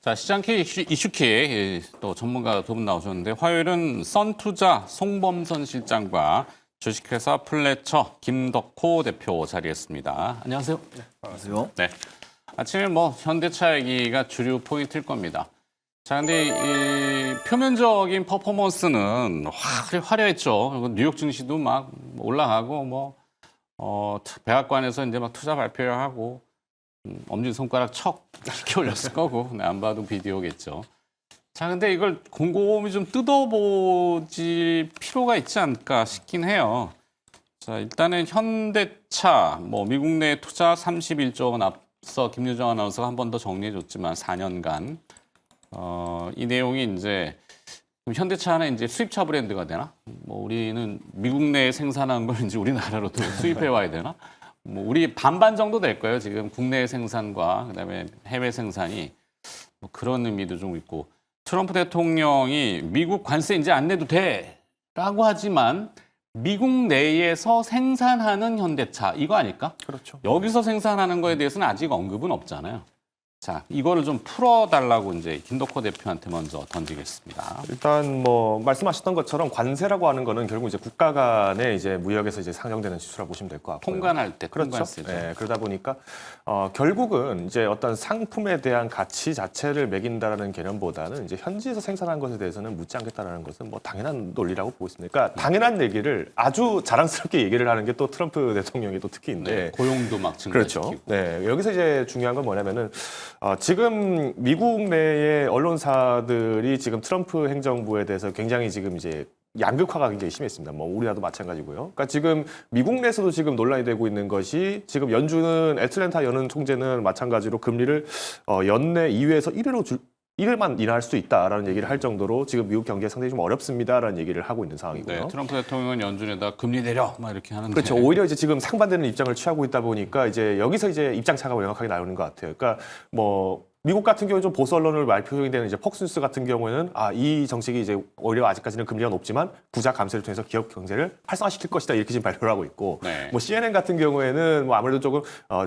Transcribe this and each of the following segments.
자, 시장키 이슈키 또 전문가 두 분 나오셨는데 화요일은 썬투자 송범선 실장과 주식회사 플래처 김덕호 대표 자리했습니다. 안녕하세요. 네, 안녕하세요. 네. 아침에 현대차 얘기가 주류 포인트일 겁니다. 자, 근데 이 표면적인 퍼포먼스는 화려했죠. 뉴욕 증시도 막 올라가고 백악관에서 이제 막 투자 발표하고 엄지손가락 척 이렇게 올렸을 거고 안 봐도 비디오겠죠. 자, 근데 이걸 곰곰이 좀 뜯어보지 필요가 있지 않을까 싶긴 해요. 자, 일단은 현대차 미국 내 투자 31조 원 앞서 김유정 아나운서가 한 번 더 정리해줬지만 4년간 이 내용이 이제 현대차는 이제 수입차 브랜드가 되나? 우리는 미국 내에 생산한 걸 이제 우리나라로 또 수입해 와야 되나? 우리 반반 정도 될 거예요. 지금 국내 생산과 그다음에 해외 생산이 그런 의미도 좀 있고 트럼프 대통령이 미국 관세 이제 안 내도 돼라고 하지만 미국 내에서 생산하는 현대차 이거 아닐까? 그렇죠. 여기서 생산하는 거에 대해서는 아직 언급은 없잖아요. 자, 이거를 좀 풀어달라고 이제 김덕호 대표한테 먼저 던지겠습니다. 일단 말씀하셨던 것처럼 관세라고 하는 거는 결국 이제 국가 간의 이제 무역에서 이제 상정되는 지수라고 보시면 될 것 같고요. 통관할 때 그렇죠. 통관세죠. 네, 그러다 보니까 결국은 이제 어떤 상품에 대한 가치 자체를 매긴다라는 개념보다는 이제 현지에서 생산한 것에 대해서는 묻지 않겠다라는 것은 당연한 논리라고 보고 있습니다. 그러니까 당연한 얘기를 아주 자랑스럽게 얘기를 하는 게 또 트럼프 대통령이 또 특기인데 네, 고용도 막 증가시키고. 그렇죠. 네, 여기서 이제 중요한 건 뭐냐면은 지금 미국 내의 언론사들이 지금 트럼프 행정부에 대해서 굉장히 지금 이제 양극화가 굉장히 심했습니다. 우리나라도 마찬가지고요. 그러니까 지금 미국 내에서도 지금 논란이 되고 있는 것이 지금 연준은 애틀랜타 연은 총재는 마찬가지로 금리를 연내 2회에서 1회만 인하할 수 있다라는 얘기를 할 정도로 지금 미국 경기가 상당히 좀 어렵습니다라는 얘기를 하고 있는 상황이고요. 네, 트럼프 대통령은 연준에다 금리 내려 막 이렇게 하는데. 그렇죠. 오히려 이제 지금 상반되는 입장을 취하고 있다 보니까 이제 여기서 이제 입장 차가 명확하게 나오는 것 같아요. 그러니까 미국 같은 경우는 좀 보수 언론을 많이 표현이 되는 이제 폭스뉴스 같은 경우에는 이 정책이 이제 오히려 아직까지는 금리가 높지만 부자 감세를 통해서 기업 경제를 활성화시킬 것이다 이렇게 지금 발표를 하고 있고 네. CNN 같은 경우에는 아무래도 조금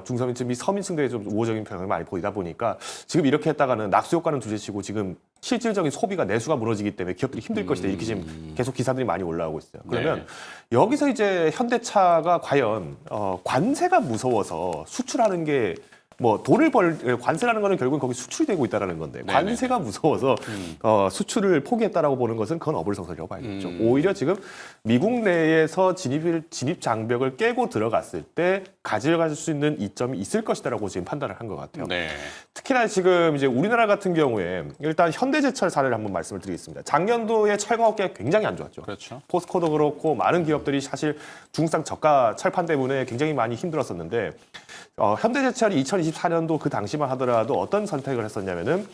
중서민층 및 서민층들의 좀 우호적인 평을 많이 보이다 보니까 지금 이렇게 했다가는 낙수 효과는 둘째치고 지금 실질적인 소비가 내수가 무너지기 때문에 기업들이 힘들 것이다 이렇게 지금 계속 기사들이 많이 올라오고 있어요. 그러면 여기서 이제 현대차가 과연 관세가 무서워서 수출하는 게 돈을 관세라는 거는 결국은 거기 수출이 되고 있다는 건데 관세가 무서워서 수출을 포기했다라고 보는 것은 그건 어불성설이라고 봐야겠죠. 오히려 지금 미국 내에서 진입 장벽을 깨고 들어갔을 때 가져갈 수 있는 이점이 있을 것이다라고 지금 판단을 한 것 같아요. 네. 특히나 지금 이제 우리나라 같은 경우에 일단 현대제철 사례를 한번 말씀을 드리겠습니다. 작년도에 철강업계가 굉장히 안 좋았죠. 그렇죠. 포스코도 그렇고 많은 기업들이 사실 중국산 저가 철판 때문에 굉장히 많이 힘들었었는데 현대제철이 2024년도 그 당시만 하더라도 어떤 선택을 했었냐면은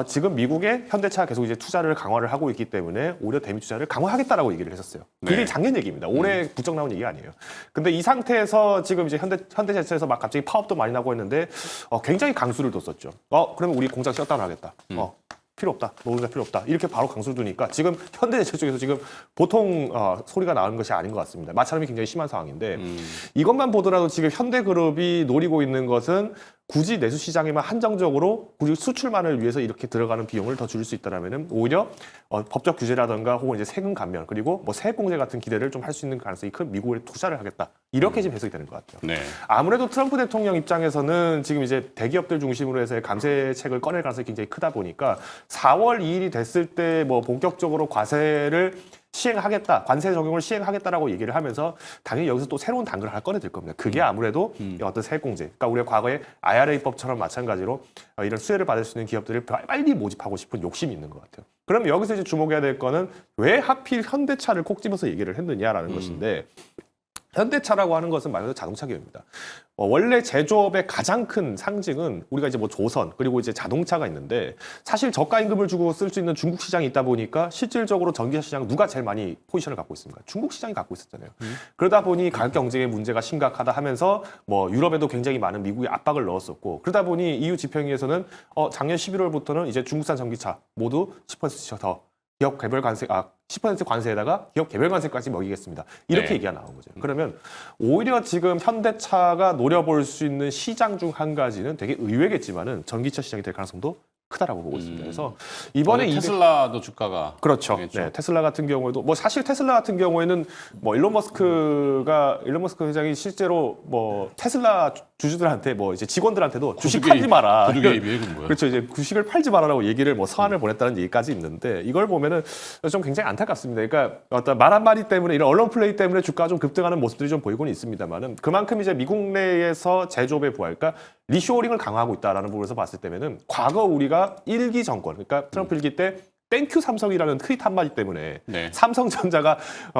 지금 미국에 현대차가 계속 이제 투자를 강화를 하고 있기 때문에 오히려 대미 투자를 강화하겠다라고 얘기를 했었어요. 그게 네. 작년 얘기입니다. 올해 부쩍 나온 얘기가 아니에요. 근데 이 상태에서 지금 이제 현대제철에서 막 갑자기 파업도 많이 나고 했는데 굉장히 강수를 뒀었죠. 그러면 우리 공장 셧다운 하겠다. 필요 없다. 노동자 필요 없다. 이렇게 바로 강수를 두니까 지금 현대제철 쪽에서 지금 보통 소리가 나오는 것이 아닌 것 같습니다. 마찰이 굉장히 심한 상황인데 이것만 보더라도 지금 현대그룹이 노리고 있는 것은 굳이 내수 시장에만 한정적으로 굳이 수출만을 위해서 이렇게 들어가는 비용을 더 줄일 수 있다라면은 오히려 법적 규제라든가 혹은 이제 세금 감면 그리고 세액 공제 같은 기대를 좀 할 수 있는 가능성이 큰 미국에 투자를 하겠다 이렇게 지금 해석이 되는 것 같아요. 네. 아무래도 트럼프 대통령 입장에서는 지금 이제 대기업들 중심으로 해서 감세책을 꺼낼 가능성이 굉장히 크다 보니까 4월 2일이 됐을 때 본격적으로 과세를 시행하겠다, 관세 적용을 시행하겠다라고 얘기를 하면서 당연히 여기서 또 새로운 당근을 하나 꺼내들 겁니다. 그게 아무래도 어떤 세액공제, 그러니까 우리가 과거에 IRA법처럼 마찬가지로 이런 수혜를 받을 수 있는 기업들을 빨리 모집하고 싶은 욕심이 있는 것 같아요. 그러면 여기서 이제 주목해야 될 거는 왜 하필 현대차를 콕 집어서 얘기를 했느냐라는 것인데 현대차라고 하는 것은 말 그대로 자동차 기업입니다. 원래 제조업의 가장 큰 상징은 우리가 이제 조선 그리고 이제 자동차가 있는데 사실 저가 임금을 주고 쓸 수 있는 중국 시장이 있다 보니까 실질적으로 전기차 시장 누가 제일 많이 포지션을 갖고 있습니까? 중국 시장이 갖고 있었잖아요. 그러다 보니 가격 경쟁의 문제가 심각하다 하면서 유럽에도 굉장히 많은 미국이 압박을 넣었었고 그러다 보니 EU 집행위에서는 작년 11월부터는 이제 중국산 전기차 모두 10% 더 기업 개별 관세, 10% 관세에다가 기업 개별 관세까지 먹이겠습니다. 이렇게 얘기가 나온 거죠. 그러면 오히려 지금 현대차가 노려볼 수 있는 시장 중 한 가지는 되게 의외겠지만은 전기차 시장이 될 가능성도 크다라고 보고 있습니다. 그래서 이번에 테슬라도 주가가 그렇죠. 되겠죠. 네, 테슬라 같은 경우에도 뭐 사실 테슬라 같은 경우에는 뭐 일론 머스크 회장이 실제로 뭐 테슬라 주주들한테 뭐 이제 직원들한테도 주식 팔지 마라. 고주 개입이 이건 뭐야? 그렇죠. 이제 주식을 팔지 마라라고 얘기를 뭐 서한을 보냈다는 얘기까지 있는데 이걸 보면은 좀 굉장히 안타깝습니다. 그러니까 어떤 말 한마디 때문에 이런 언론 플레이 때문에 주가가 좀 급등하는 모습들이 좀 보이고는 있습니다만은 그만큼 이제 미국 내에서 제조업의 부활, 그러니까 리쇼어링을 강화하고 있다라는 부분에서 봤을 때면은 과거 우리가 일기 정권, 그러니까 트럼프 일기 때 땡큐 삼성이라는 트윗 한마디 때문에 네. 삼성전자가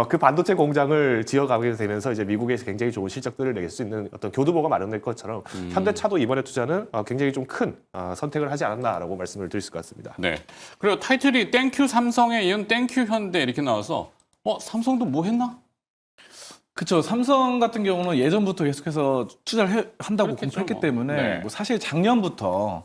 그 반도체 공장을 지어가게 되면서 이제 미국에서 굉장히 좋은 실적들을 낼 수 있는 어떤 교두보가 마련될 것처럼 현대차도 이번에 투자는 굉장히 좀 큰 선택을 하지 않았나라고 말씀을 드릴 수 같습니다. 네. 그리고 타이틀이 땡큐 삼성에 이은 땡큐 현대 이렇게 나와서 삼성도 뭐 했나? 그렇죠. 삼성 같은 경우는 예전부터 계속해서 투자를 한다고 그렇겠죠, 공표했기 뭐. 때문에 네. 뭐 사실 작년부터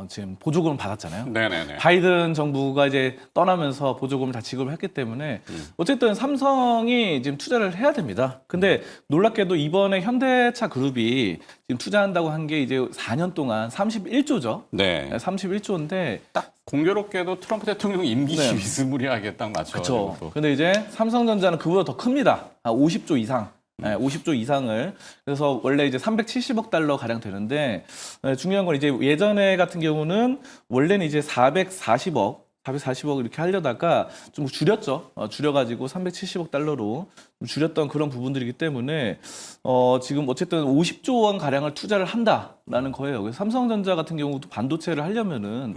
지금 보조금을 받았잖아요. 네네네. 바이든 정부가 이제 떠나면서 보조금을 다 지급을 했기 때문에 어쨌든 삼성이 지금 투자를 해야 됩니다. 근데 놀랍게도 이번에 현대차 그룹이 지금 투자한다고 한 게 이제 4년 동안 31조죠. 네. 31조인데 딱 공교롭게도 트럼프 대통령 임기 네. 비스무리하게 딱 맞춰. 그렇죠. 근데 이제 삼성전자는 그보다 더 큽니다. 50조 이상. 네, 50조 이상을. 그래서 원래 이제 370억 달러 가량 되는데 중요한 건 이제 예전에 같은 경우는 원래는 이제 440억 이렇게 하려다가 좀 줄였죠. 줄여가지고 370억 달러로 좀 줄였던 그런 부분들이기 때문에 지금 어쨌든 50조 원 가량을 투자를 한다라는 거예요. 그래서 삼성전자 같은 경우도 반도체를 하려면은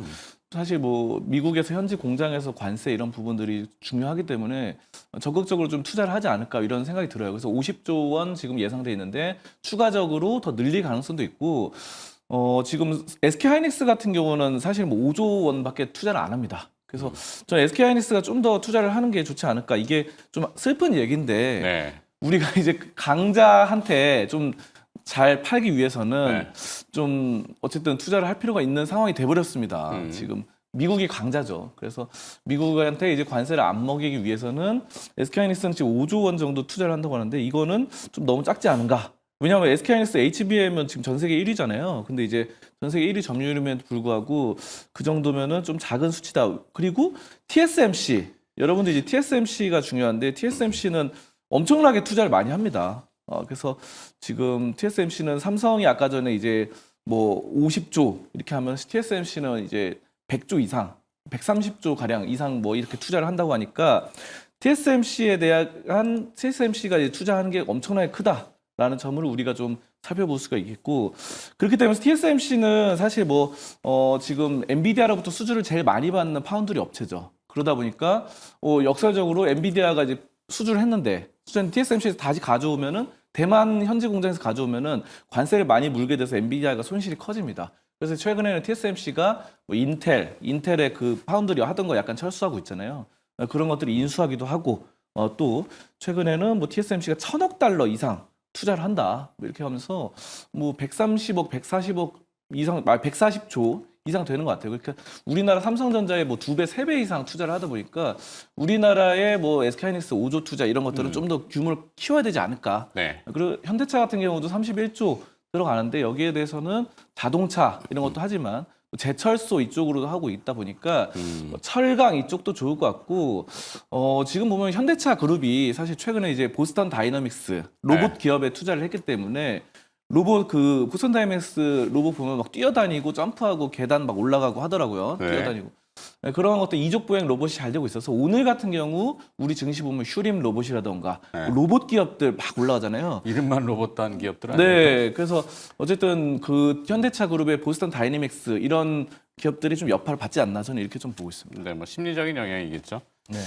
사실 뭐 미국에서 현지 공장에서 관세 이런 부분들이 중요하기 때문에 적극적으로 좀 투자를 하지 않을까 이런 생각이 들어요. 그래서 50조 원 지금 예상돼 있는데 추가적으로 더 늘릴 가능성도 있고 지금 SK하이닉스 같은 경우는 사실 뭐 5조 원밖에 투자를 안 합니다. 그래서 저는 SK하이닉스가 좀 더 투자를 하는 게 좋지 않을까. 이게 좀 슬픈 얘기인데 네. 우리가 이제 강자한테 좀 잘 팔기 위해서는 네. 좀 어쨌든 투자를 할 필요가 있는 상황이 돼버렸습니다. 지금 미국이 강자죠. 그래서 미국한테 이제 관세를 안 먹이기 위해서는 SK하이닉스는 지금 5조 원 정도 투자를 한다고 하는데 이거는 좀 너무 작지 않은가? 왜냐하면 SK하이닉스 HBM은 지금 전 세계 1위잖아요. 근데 이제 전 세계 1위 점유율임에도 불구하고 그 정도면은 좀 작은 수치다. 그리고 TSMC 여러분들 이제 TSMC가 중요한데 TSMC는 엄청나게 투자를 많이 합니다. 그래서 지금 TSMC는 삼성이 아까 전에 이제 뭐 50조 이렇게 하면 TSMC는 이제 100조 이상, 130조 가량 이상 뭐 이렇게 투자를 한다고 하니까 TSMC에 대한 TSMC가 이제 투자하는 게 엄청나게 크다라는 점을 우리가 좀 살펴볼 수가 있겠고 그렇기 때문에 TSMC는 사실 뭐 지금 엔비디아로부터 수주를 제일 많이 받는 파운드리 업체죠. 그러다 보니까 역사적으로 엔비디아가 이제 수주를 했는데 수주는 TSMC에서 다시 가져오면은 대만 현지 공장에서 가져오면은 관세를 많이 물게 돼서 엔비디아가 손실이 커집니다. 그래서 최근에는 TSMC가 뭐 인텔의 그 파운드리 하던 거 약간 철수하고 있잖아요. 그런 것들을 인수하기도 하고 또 최근에는 뭐 TSMC가 1,000억 달러 이상 투자를 한다. 뭐 이렇게 하면서 뭐 130억, 140억 이상, 140조 이상 되는 것 같아요. 그러니까 우리나라 삼성전자의 뭐 2배, 3배 이상 투자를 하다 보니까 우리나라의 뭐 SK하이닉스 5조 투자 이런 것들은 좀 더 규모를 키워야 되지 않을까. 네. 그리고 현대차 같은 경우도 31조 들어가는데 여기에 대해서는 자동차 이런 것도 하지만 제철소 이쪽으로도 하고 있다 보니까 철강 이쪽도 좋을 것 같고 지금 보면 현대차 그룹이 사실 최근에 이제 보스턴 다이너믹스 로봇 네. 기업에 투자를 했기 때문에 로봇 그 보스턴 다이너믹스 로봇 보면 막 뛰어다니고 점프하고 계단 막 올라가고 하더라고요. 네. 뛰어다니고. 네, 그런 것도 이족 보행 로봇이 잘 되고 있어서 오늘 같은 경우 우리 증시 보면 슈림 로봇이라던가 네. 로봇 기업들 막 올라가잖아요. 이름만 로봇 단 기업들 아니에요? 네, 그래서 어쨌든 그 현대차 그룹의 보스턴 다이내믹스 이런 기업들이 좀 여파를 받지 않나 저는 이렇게 좀 보고 있습니다. 네, 뭐 심리적인 영향이겠죠. 네.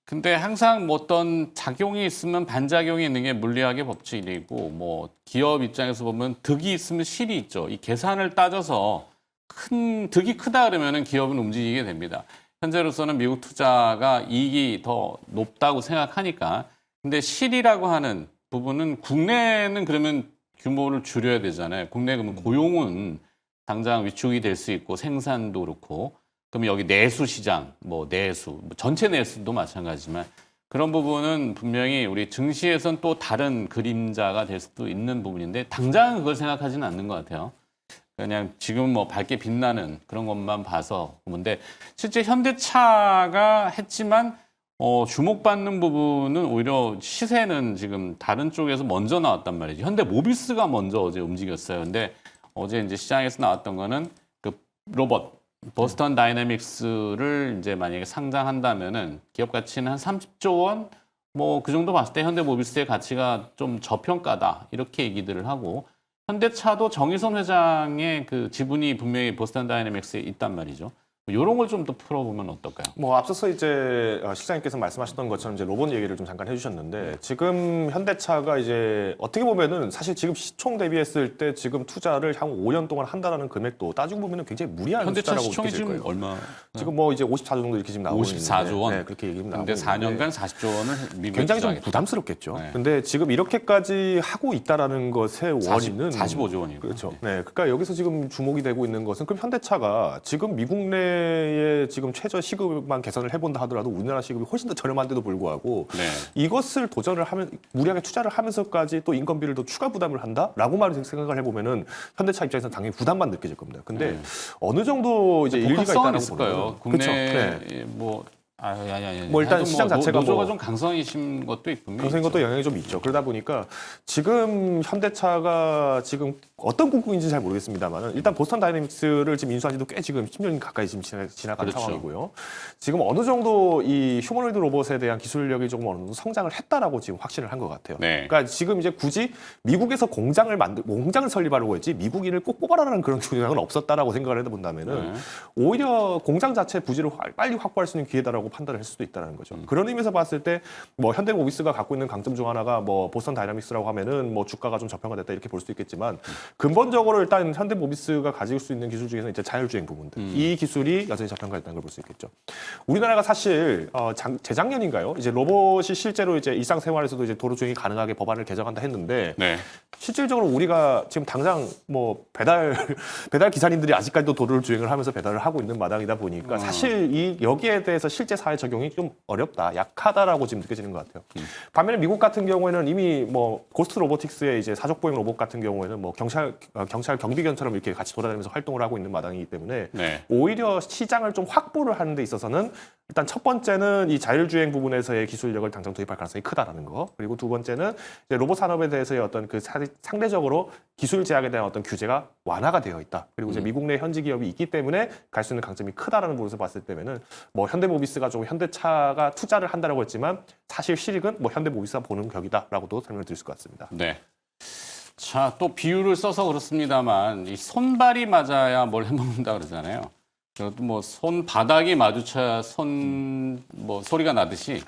근데 항상 뭐 어떤 작용이 있으면 반작용이 있는 게 물리학의 법칙이고 뭐 기업 입장에서 보면 득이 있으면 실이 있죠. 이 계산을 따져서 큰 득이 크다 그러면은 기업은 움직이게 됩니다. 현재로서는 미국 투자가 이익이 더 높다고 생각하니까. 근데 실이라고 하는 부분은 국내는 그러면 규모를 줄여야 되잖아요. 국내 그러면 고용은 당장 위축이 될 수 있고 생산도 그렇고. 그럼 여기 내수 시장, 뭐 내수, 뭐 전체 내수도 마찬가지지만 그런 부분은 분명히 우리 증시에선 또 다른 그림자가 될 수도 있는 부분인데 당장은 그걸 생각하지는 않는 것 같아요. 그냥 지금 뭐 밝게 빛나는 그런 것만 봐서 보는데 실제 현대차가 했지만 주목받는 부분은 오히려 시세는 지금 다른 쪽에서 먼저 나왔단 말이죠. 현대모비스가 먼저 어제 움직였어요. 근데 어제 이제 시장에서 나왔던 거는 그 로봇 보스턴 다이내믹스를 이제 만약에 상장한다면은 기업 가치는 한 30조 원, 뭐 그 정도 봤을 때 현대모비스의 가치가 좀 저평가다 이렇게 얘기들을 하고 현대차도 정의선 회장의 그 지분이 분명히 보스턴 다이내믹스에 있단 말이죠. 이런 걸 좀 더 풀어보면 어떨까요? 뭐 앞서서 이제 실장님께서 말씀하셨던 것처럼 이제 로봇 얘기를 좀 잠깐 해주셨는데 지금 현대차가 이제 어떻게 보면은 사실 지금 시총 대비했을 때 지금 투자를 향후 5년 동안 한다라는 금액도 따지고 보면은 굉장히 무리한 현대차 숫자라고 시총이 느껴질 지금 거예요. 얼마? 지금 뭐 이제 54조 정도 이렇게 지금 나오고 54조 원. 네, 그렇게 얘기 나오고 근데 있는데 4년간 40조 원을 미국에 굉장히 좀 투자하겠다. 부담스럽겠죠. 네. 근데 지금 이렇게까지 하고 있다라는 것의 원인은 45조 원이고. 그렇죠. 네, 그러니까 여기서 지금 주목이 되고 있는 것은 그럼 현대차가 지금 미국 내에 지금 최저 시급만 개선을 해본다 하더라도 우리나라 시급이 훨씬 더 저렴한데도 불구하고 네. 이것을 도전을 하면 무리하게 투자를 하면서까지 또 인건비를 더 추가 부담을 한다라고만 생각을 해보면은 현대차 입장에서는 당연히 부담만 느껴질 겁니다. 근데 어느 정도 이제 일리가 복합성은 있다라고 있을까요? 보면 국내 그렇죠. 네. 뭐 아니. 뭐 일단 시장 자체가 노조가 뭐 좀 강성이신 것도 있군요. 그런 것도 영향이 좀 있죠. 그러다 보니까 지금 현대차가 지금 어떤 꿍꿍인지 잘 모르겠습니다만 일단 보스턴 다이내믹스를 지금 인수한 지도 꽤 지금 10년 가까이 지금 지나간 그렇죠. 상황이고요. 지금 어느 정도 이 휴머노이드 로봇에 대한 기술력이 조금 어느 정도 성장을 했다라고 지금 확신을 한 것 같아요. 네. 그러니까 지금 이제 굳이 미국에서 공장을 설립하려고 했지 미국인을 꼭 뽑아라라는 그런 주장은 없었다라고 생각을 해본다면은 오히려 공장 자체 부지를 빨리 확보할 수 있는 기회다라고 판단을 할 수도 있다는 거죠. 그런 의미에서 봤을 때 뭐 현대모비스가 갖고 있는 강점 중 하나가 뭐 보스턴 다이나믹스라고 하면은 뭐 주가가 좀 저평가됐다 이렇게 볼 수도 있겠지만 근본적으로 일단 현대모비스가 가지고 수 있는 기술 중에서 이제 자율주행 부분들 이 기술이 여전히 저평가됐다는 걸 볼 수 있겠죠. 우리나라가 사실 재작년인가요? 이제 로봇이 실제로 이제 일상생활에서도 이제 도로주행이 가능하게 법안을 개정한다 했는데 네. 실질적으로 우리가 지금 당장 뭐 배달 기사님들이 아직까지도 도로를 주행을 하면서 배달을 하고 있는 마당이다 보니까 사실 이 여기에 대해서 실제 사회 적용이 좀 어렵다, 약하다라고 지금 느껴지는 것 같아요. 반면에 미국 같은 경우에는 이미 뭐 고스트 로보틱스의 이제 사족 보행 로봇 같은 경우에는 뭐 경찰 경비견처럼 이렇게 같이 돌아다니면서 활동을 하고 있는 마당이기 때문에 네. 오히려 시장을 좀 확보를 하는 데 있어서는 일단 첫 번째는 이 자율주행 부분에서의 기술력을 당장 도입할 가능성이 크다라는 거. 그리고 두 번째는 이제 로봇 산업에 대해서의 어떤 그 상대적으로 기술 제약에 대한 어떤 규제가 완화가 되어 있다. 그리고 이제 미국 내 현지 기업이 있기 때문에 갈 수 있는 강점이 크다라는 부분에서 봤을 때면은 뭐 현대모비스가 좀 현대차가 투자를 한다라고 했지만 사실 실익은 뭐 현대모비스가 보는 격이다라고도 설명을 드릴 수 있을 것 같습니다. 네. 자, 또 비유를 써서 그렇습니다만 이 손발이 맞아야 뭘 해먹는다 그러잖아요. 그래도 뭐 손바닥이 마주쳐야 뭐 소리가 나듯이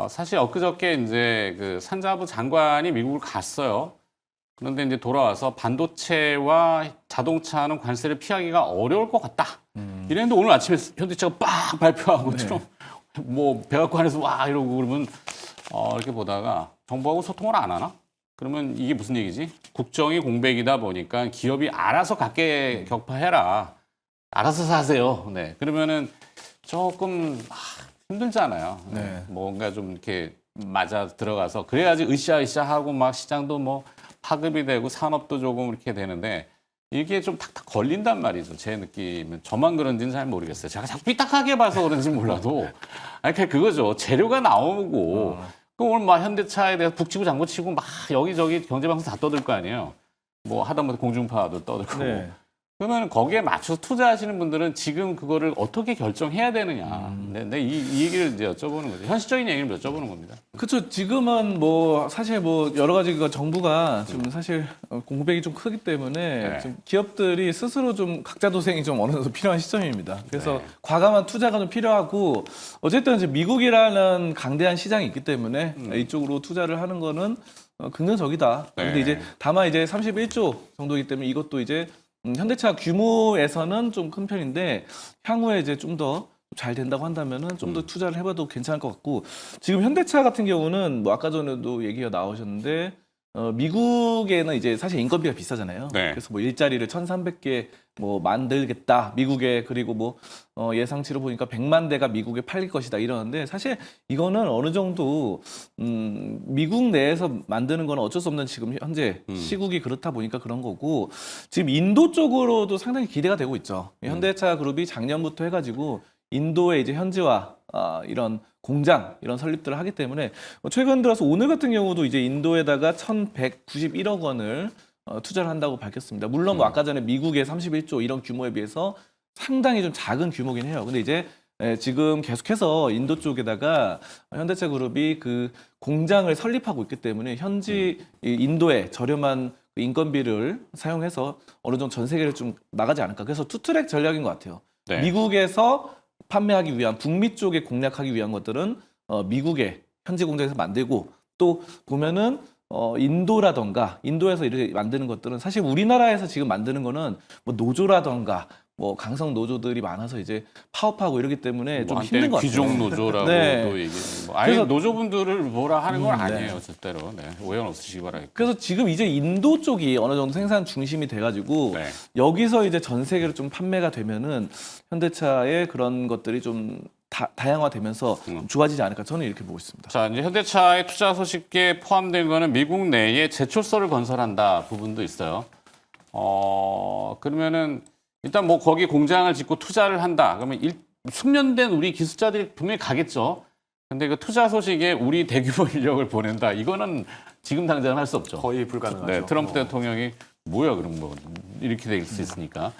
사실 엊그저께 이제 그 산자부 장관이 미국을 갔어요. 그런데 이제 돌아와서 반도체와 자동차는 관세를 피하기가 어려울 것 같다. 이랬는데 오늘 아침에 현대차가 빡 발표하고 좀 뭐 백악관에서 와 이러고 그러면 이렇게 보다가 정부하고 소통을 안 하나? 그러면 이게 무슨 얘기지? 국정이 공백이다 보니까 기업이 알아서 각계 격파해라. 알아서 사세요. 네. 그러면은 조금 힘들잖아요. 네. 뭔가 좀 이렇게 맞아 들어가서 그래야지 으쌰으쌰하고 막 시장도 뭐 파급이 되고 산업도 조금 이렇게 되는데 이게 좀 탁탁 걸린단 말이죠. 제 느낌은 저만 그런지는 잘 모르겠어요. 제가 자꾸 삐딱하게 봐서 그런지 몰라도 아니 그거죠. 재료가 나오고 그 오늘 막 현대차에 대해서 북치고 장구치고 막 여기저기 경제방송 다 떠들 거 아니에요. 뭐 하다못해 공중파도 떠들고. 네. 그러면 거기에 맞춰서 투자하시는 분들은 지금 그거를 어떻게 결정해야 되느냐. 네, 이 얘기를 이제 여쭤보는 거죠. 현실적인 얘기를 여쭤보는 겁니다. 그렇죠. 지금은 뭐 사실 뭐 여러 가지 그 정부가 좀 사실 공백이 좀 크기 때문에 네. 좀 기업들이 스스로 좀 각자 도생이 좀 어느 정도 필요한 시점입니다. 그래서 네. 과감한 투자가 좀 필요하고 어쨌든 이제 미국이라는 강대한 시장이 있기 때문에 이쪽으로 투자를 하는 거는 긍정적이다. 그런데 네. 이제 다만 이제 31조 정도이기 때문에 이것도 이제 현대차 규모에서는 좀 큰 편인데 향후에 이제 좀 더 잘 된다고 한다면은 좀 더 투자를 해봐도 괜찮을 것 같고 지금 현대차 같은 경우는 뭐 아까 전에도 얘기가 나오셨는데 미국에는 이제 사실 인건비가 비싸잖아요. 네. 그래서 뭐 일자리를 1,300개 뭐 만들겠다 미국에 그리고 뭐 예상치로 보니까 100만 대가 미국에 팔릴 것이다 이러는데 사실 이거는 어느 정도 미국 내에서 만드는 건 어쩔 수 없는 지금 현재 시국이 그렇다 보니까 그런 거고 지금 인도 쪽으로도 상당히 기대가 되고 있죠. 현대차 그룹이 작년부터 해가지고 인도의 이제 현지화 이런 공장 이런 설립들을 하기 때문에 최근 들어서 오늘 같은 경우도 이제 인도에다가 1,191억 원을 투자를 한다고 밝혔습니다. 물론 뭐 아까 전에 미국의 31조 이런 규모에 비해서 상당히 좀 작은 규모긴 해요. 근데 이제 지금 계속해서 인도 쪽에다가 현대차 그룹이 그 공장을 설립하고 있기 때문에 현지 이 인도의 저렴한 인건비를 사용해서 어느 정도 전 세계를 좀 나가지 않을까. 그래서 투트랙 전략인 것 같아요. 네. 미국에서 판매하기 위한 북미 쪽에 공략하기 위한 것들은 미국의 현지 공장에서 만들고 또 보면은 인도라던가 인도에서 이렇게 만드는 것들은 사실 우리나라에서 지금 만드는 거는 뭐 노조라던가 뭐 강성 노조들이 많아서 이제 파업하고 이러기 때문에 좀 힘든 것 같아요. 귀족 노조라고 네. 또 얘기. 뭐 아예 그래서- 노조분들을 뭐라 하는 건 네. 아니에요, 절대로. 네. 오해는 없으시기 바라겠고. 그래서 지금 이제 인도 쪽이 어느 정도 생산 중심이 돼가지고 네. 여기서 이제 전 세계로 좀 판매가 되면은 현대차의 그런 것들이 좀 다양화되면서 좀 좋아지지 않을까 저는 이렇게 보고 있습니다. 자, 이제 현대차의 투자 소식에 포함된 거는 미국 내에 제철소를 건설한다 부분도 있어요. 그러면은 일단 뭐 거기 공장을 짓고 투자를 한다. 그러면 숙련된 우리 기술자들이 분명히 가겠죠. 근데 그 투자 소식에 우리 대규모 인력을 보낸다. 이거는 지금 당장은 할 수 없죠. 거의 불가능하죠. 네, 트럼프 대통령이 뭐야 그럼 뭐 이렇게 될 수 있으니까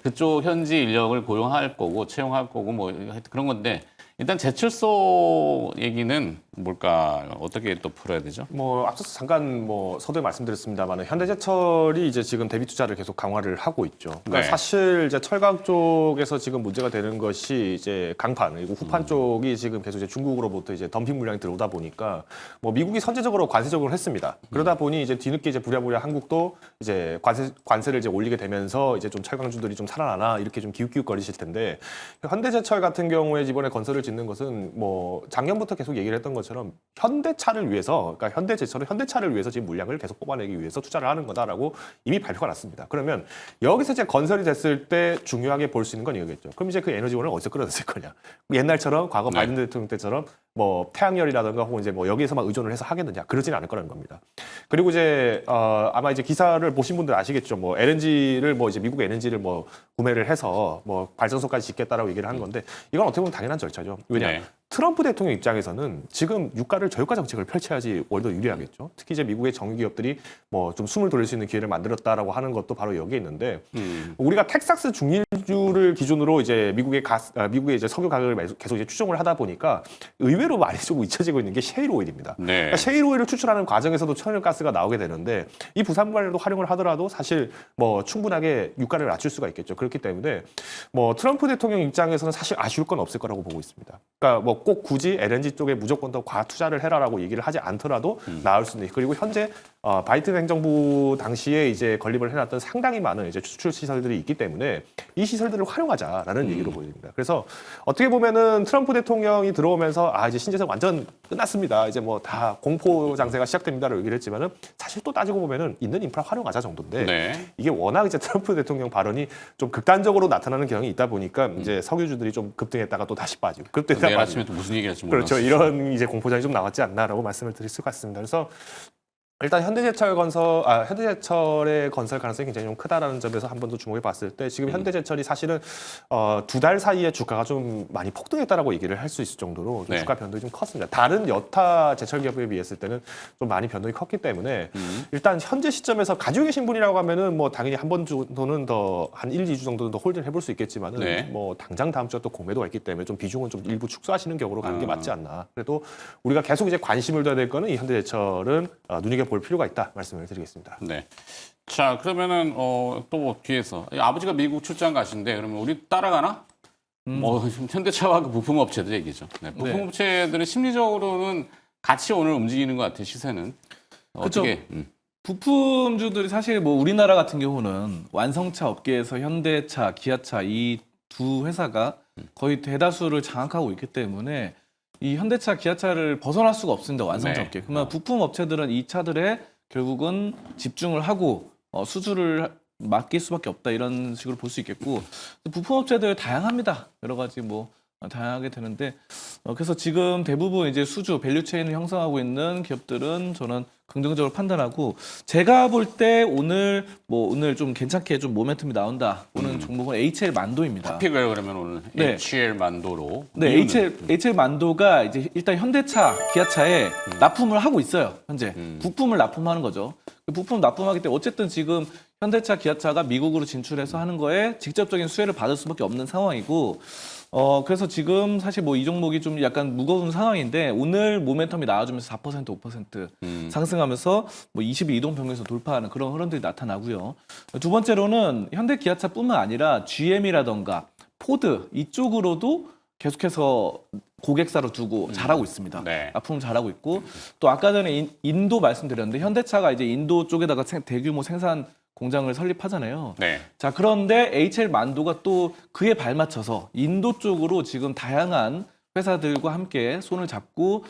그쪽 현지 인력을 고용할 거고 채용할 거고 뭐 하여튼 그런 건데 일단 제철소 얘기는 뭘까 어떻게 또 풀어야 되죠? 뭐 앞서서 잠깐 뭐 서두에 말씀드렸습니다만 현대제철이 이제 지금 대비 투자를 계속 강화를 하고 있죠. 그러니까 네. 사실 이제 철강 쪽에서 지금 문제가 되는 것이 이제 강판 그리고 후판 쪽이 지금 계속 이제 중국으로부터 이제 덤핑 물량이 들어오다 보니까 뭐 미국이 선제적으로 관세 적용을 했습니다. 그러다 보니 이제 뒤늦게 이제 부랴부랴 한국도 이제 관세를 이제 올리게 되면서 이제 좀 철강주들이 좀 살아나나 이렇게 좀 기웃기웃거리실 텐데 현대제철 같은 경우에 이번에 건설을 짓는 것은 뭐 작년부터 계속 얘기를 했던 것처럼 현대차를 위해서 그러니까 현대제철은 현대차를 위해서 지금 물량을 계속 뽑아내기 위해서 투자를 하는 거다라고 이미 발표가 났습니다. 그러면 여기서 이제 건설이 됐을 때 중요하게 볼 수 있는 건 이거겠죠. 그럼 이제 그 에너지원을 어디서 끌어냈을 거냐? 옛날처럼 과거 네. 바이든 대통령 때처럼 뭐 태양열이라든가 혹은 이제 뭐 여기에서만 의존을 해서 하겠느냐? 그러지는 않을 거라는 겁니다. 그리고 이제 아마 이제 기사를 보신 분들 아시겠죠. 뭐 LNG를 뭐 이제 미국 LNG를 뭐 구매를 해서 뭐 발전소까지 짓겠다라고 얘기를 한 건데 이건 어떻게 보면 당연한 절차죠. 왜냐? 네. 트럼프 대통령 입장에서는 지금 유가를 저유가 정책을 펼쳐야지 오히려 더 유리하겠죠. 특히 이제 미국의 정유기업들이 뭐 좀 숨을 돌릴 수 있는 기회를 만들었다라고 하는 것도 바로 여기에 있는데 우리가 텍사스 중일주를 기준으로 이제 미국의 이제 석유 가격을 계속 이제 추정을 하다 보니까 의외로 많이 좀 잊혀지고 있는 게 셰일 오일입니다. 네. 그러니까 셰일 오일을 추출하는 과정에서도 천연가스가 나오게 되는데 이 부산발도 활용을 하더라도 사실 뭐 충분하게 유가를 낮출 수가 있겠죠. 그렇기 때문에 뭐 트럼프 대통령 입장에서는 사실 아쉬울 건 없을 거라고 보고 있습니다. 그러니까 뭐 꼭 굳이 LNG 쪽에 무조건 더 과투자를 해라라고 얘기를 하지 않더라도 나을 수는 있고 그리고 현재 바이든 행정부 당시에 이제 건립을 해놨던 상당히 많은 이제 추출 시설들이 있기 때문에 이 시설들을 활용하자라는 얘기로 보입니다. 그래서 어떻게 보면은 트럼프 대통령이 들어오면서 이제 신재생 완전 끝났습니다. 이제 뭐 다 공포 장세가 시작됩니다라고 얘기를 했지만은 사실 또 따지고 보면은 있는 인프라 활용하자 정도인데 네. 이게 워낙 이제 트럼프 대통령 발언이 좀 극단적으로 나타나는 경향이 있다 보니까 이제 석유주들이 좀 급등했다가 또 다시 빠지고 급등했다가 내일 빠지고 아침에 또 무슨 얘기할지 그렇죠. 몰랐어요. 이런 이제 공포장이 좀 나왔지 않나라고 말씀을 드릴 수가 있습니다. 그래서 일단 현대제철의 건설 가능성이 굉장히 좀 크다라는 점에서 한 번 더 주목해 봤을 때 지금 현대제철이 사실은 2달 사이에 주가가 좀 많이 폭등했다라고 얘기를 할 수 있을 정도로 좀 네. 주가 변동이 좀 컸습니다. 다른 여타 제철 기업에 비했을 때는 좀 많이 변동이 컸기 때문에 일단 현재 시점에서 가지고 계신 분이라고 하면은 뭐 당연히 한 번 정도는 더 한 1, 2주 정도는 더 홀딩을 해볼 수 있겠지만은 네. 뭐 당장 다음 주에 또 공매도가 있기 때문에 좀 비중은 좀 일부 축소하시는 격으로 가는 게 맞지 않나. 그래도 우리가 계속 이제 관심을 둬야 될 거는 이 현대제철은 눈여겨볼 필요가 있다 말씀을 드리겠습니다. 네. 자, 그러면은 또 뭐 뒤에서 아버지가 미국 출장 가신대. 그러면 우리 따라가나? 현대차와 그 부품업체들 얘기죠. 네, 부품업체들은 심리적으로는 같이 오늘 움직이는 것 같아요. 시세는 어떻게? 부품주들이 사실 뭐 우리나라 같은 경우는 완성차 업계에서 현대차, 기아차 이 두 회사가 거의 대다수를 장악하고 있기 때문에 이 현대차, 기아차를 벗어날 수가 없습니다. 완성차 네. 업계. 그러면 부품 업체들은 이 차들의 결국은 집중을 하고 수주를 맡길 수밖에 없다 이런 식으로 볼 수 있겠고 부품업체들 다양합니다. 여러 가지 뭐 다양하게 되는데 그래서 지금 대부분 이제 수주 밸류체인을 형성하고 있는 기업들은 저는 긍정적으로 판단하고 제가 볼 때 오늘 좀 괜찮게 좀 모멘텀이 나온다 보는 종목은 HL 만도입니다. 픽을 그러면 오늘 네. HL 만도로. 네, 이유는? HL 만도가 이제 일단 현대차, 기아차에 납품을 하고 있어요. 현재 부품을 납품하는 거죠. 그 부품 납품하기 때문에 어쨌든 지금 현대차, 기아차가 미국으로 진출해서 하는 거에 직접적인 수혜를 받을 수밖에 없는 상황이고, 그래서 지금 사실 뭐 이 종목이 좀 약간 무거운 상황인데 오늘 모멘텀이 나와주면서 4%, 5% 상승하면서 뭐 22이동 평균에서 돌파하는 그런 흐름들이 나타나고요. 두 번째로는 현대 기아차뿐만 아니라 GM이라던가 포드 이쪽으로도 계속해서 고객사로 두고 잘하고 있습니다. 네. 납품 잘하고 있고 또 아까 전에 인도 말씀드렸는데 현대차가 이제 인도 쪽에다가 대규모 생산 공장을 설립하잖아요. 네. 자, 그런데 HL 만도가 또 그에 발맞춰서 인도 쪽으로 지금 다양한 회사들과 함께 손을 잡고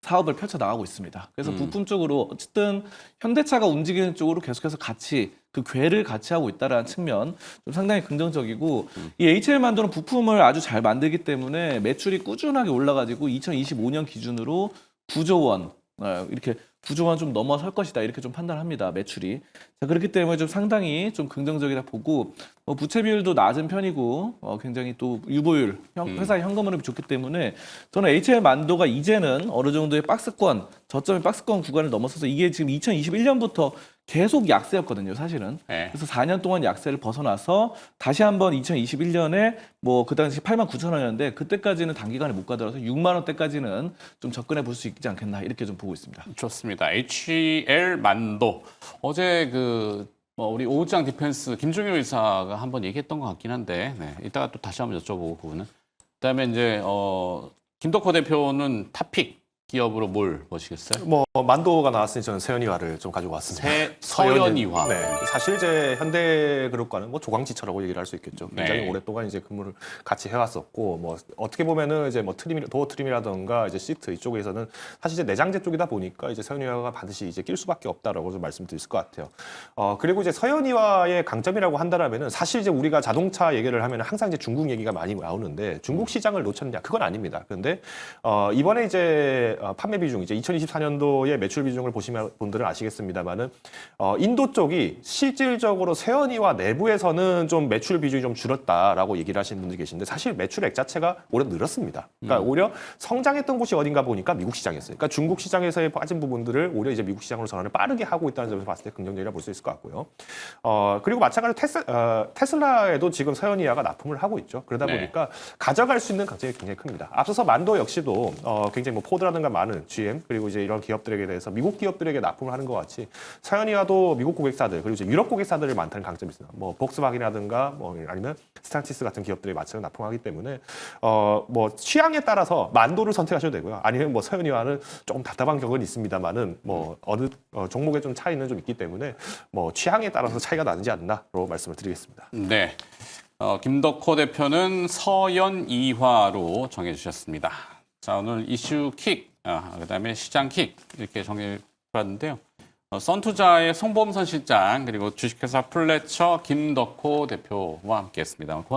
사업을 펼쳐 나가고 있습니다. 그래서 부품 쪽으로 어쨌든 현대차가 움직이는 쪽으로 계속해서 같이 그 궤를 같이 하고 있다라는 측면 좀 상당히 긍정적이고 이 HL 만도는 부품을 아주 잘 만들기 때문에 매출이 꾸준하게 올라가지고 2025년 기준으로 9조 원 이렇게 9조 원 좀 넘어설 것이다 이렇게 좀 판단합니다. 매출이. 자, 그렇기 때문에 좀 상당히 좀 긍정적이다 보고 부채 비율도 낮은 편이고 굉장히 또 유보율 회사의 현금흐름이 좋기 때문에 저는 HL 만도가 이제는 어느 정도의 저점의 박스권 구간을 넘어서서 이게 지금 2021년부터 계속 약세였거든요, 사실은. 네. 그래서 4년 동안 약세를 벗어나서 다시 한번 2021년에 그 당시 89,000원이었는데 그때까지는 단기간에 못 가더라도 6만 원대까지는 좀 접근해 볼 수 있지 않겠나 이렇게 좀 보고 있습니다. 좋습니다. HL 만도. 어제 우리 오우장 디펜스 김종효 이사가 한번 얘기했던 것 같긴 한데, 네. 이따가 또 다시 한번 여쭤보고 그거는. 그다음에 이제 김덕호 대표는 탑픽 기업으로 뭘 보시겠어요? 뭐 만도가 나왔으니 저는 세연이화를 좀 가지고 왔습니다. 서연이화. 네, 사실 이제 현대그룹과는 뭐 조강지처라고 얘기를 할 수 있겠죠. 굉장히 네. 오랫동안 이제 근무를 같이 해왔었고, 뭐 어떻게 보면은 이제 뭐 도어 트림이라던가 이제 시트 이쪽에서는 사실 이제 내장재 쪽이다 보니까 이제 서연이화가 반드시 이제 낄 수밖에 없다라고 좀 말씀드릴 것 같아요. 그리고 이제 서연이화의 강점이라고 한다라면은 사실 이제 우리가 자동차 얘기를 하면 항상 이제 중국 얘기가 많이 나오는데 중국 시장을 놓쳤냐? 그건 아닙니다. 그런데 이번에 이제 판매 비중 이제 2024년도의 매출 비중을 보시면 분들은 아시겠습니다만은 인도 쪽이 실질적으로 세연이와 내부에서는 좀 매출 비중이 좀 줄었다라고 얘기를 하시는 분들이 계신데 사실 매출액 자체가 올해 늘었습니다. 그러니까 오히려 성장했던 곳이 어딘가 보니까 미국 시장이었어요. 그러니까 중국 시장에서의 빠진 부분들을 오히려 이제 미국 시장으로 전환을 빠르게 하고 있다는 점에서 봤을 때 긍정적이라 볼 수 있을 것 같고요. 그리고 마찬가지로 테슬라에도 지금 세연이와가 납품을 하고 있죠. 그러다 네. 보니까 가져갈 수 있는 강점이 굉장히 큽니다. 앞서서 만도 역시도 굉장히 뭐 포드라든가 많은 GM 그리고 이제 이런 기업들에게 대해서 미국 기업들에게 납품을 하는 것 같이 서연이와도 미국 고객사들 그리고 이제 유럽 고객사들을 많다는 강점이 있습니다. 뭐 복스바겐이라든가 뭐 아니면 스탄티스 같은 기업들에 맞춰서 납품하기 때문에 뭐 취향에 따라서 만도를 선택하셔도 되고요. 아니면 뭐 서연이와는 조금 답답한 격은 있습니다만은 뭐 어느 종목에 좀 차이는 좀 있기 때문에 뭐 취향에 따라서 차이가 나지 않나로 말씀을 드리겠습니다. 네. 김덕호 대표는 서연이화로 정해주셨습니다. 자, 오늘 이슈 킥, 그다음에 시장 킥 이렇게 정해봤는데요. 선투자의 송범선 실장 그리고 주식회사 플래처 김덕호 대표와 함께했습니다. 고맙습니다.